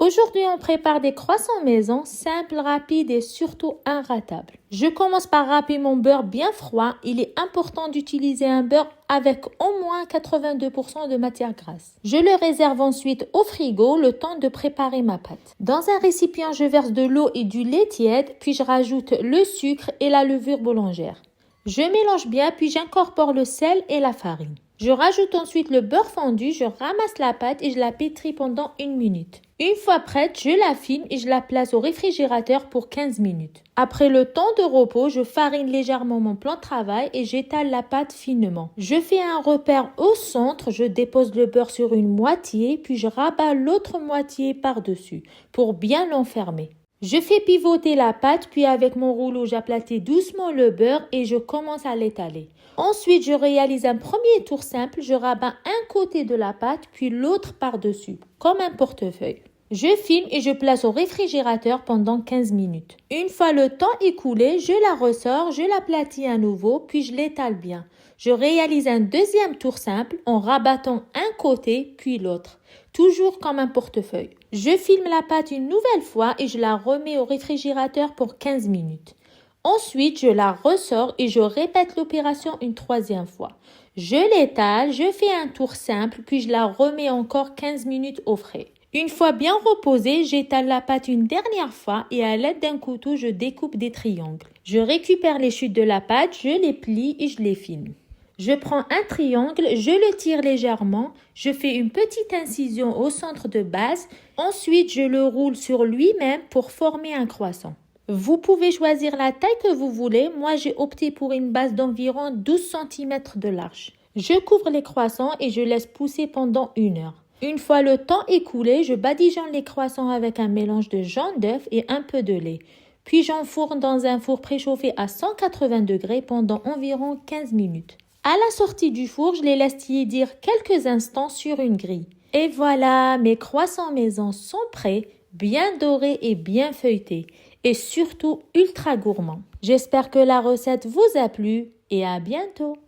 Aujourd'hui, on prépare des croissants maison, simples, rapides et surtout inratables. Je commence par râper mon beurre bien froid. Il est important d'utiliser un beurre avec au moins 82% de matière grasse. Je le réserve ensuite au frigo le temps de préparer ma pâte. Dans un récipient, je verse de l'eau et du lait tiède, puis je rajoute le sucre et la levure boulangère. Je mélange bien, puis j'incorpore le sel et la farine. Je rajoute ensuite le beurre fondu, je ramasse la pâte et je la pétris pendant 1 minute. Une fois prête, je la filme et je la place au réfrigérateur pour 15 minutes. Après le temps de repos, je farine légèrement mon plan de travail et j'étale la pâte finement. Je fais un repère au centre, je dépose le beurre sur une moitié, puis je rabats l'autre moitié par-dessus pour bien l'enfermer. Je fais pivoter la pâte, puis avec mon rouleau, j'aplatis doucement le beurre et je commence à l'étaler. Ensuite, je réalise un premier tour simple, je rabats un côté de la pâte, puis l'autre par-dessus, comme un portefeuille. Je filme et je place au réfrigérateur pendant 15 minutes. Une fois le temps écoulé, je la ressors, je l'aplatis à nouveau, puis je l'étale bien. Je réalise un deuxième tour simple en rabattant un côté puis l'autre, toujours comme un portefeuille. Je filme la pâte une nouvelle fois et je la remets au réfrigérateur pour 15 minutes. Ensuite, je la ressors et je répète l'opération une troisième fois. Je l'étale, je fais un tour simple, puis je la remets encore 15 minutes au frais. Une fois bien reposée, j'étale la pâte une dernière fois et à l'aide d'un couteau, je découpe des triangles. Je récupère les chutes de la pâte, je les plie et je les filme. Je prends un triangle, je le tire légèrement, je fais une petite incision au centre de base, ensuite je le roule sur lui-même pour former un croissant. Vous pouvez choisir la taille que vous voulez, moi j'ai opté pour une base d'environ 12 cm de large. Je couvre les croissants et je laisse pousser pendant 1 heure. Une fois le temps écoulé, je badigeonne les croissants avec un mélange de jaune d'œuf et un peu de lait. Puis j'enfourne dans un four préchauffé à 180 degrés pendant environ 15 minutes. À la sortie du four, je les laisse tiédir quelques instants sur une grille. Et voilà, mes croissants maison sont prêts, bien dorés et bien feuilletés. Et surtout ultra gourmands. J'espère que la recette vous a plu et à bientôt.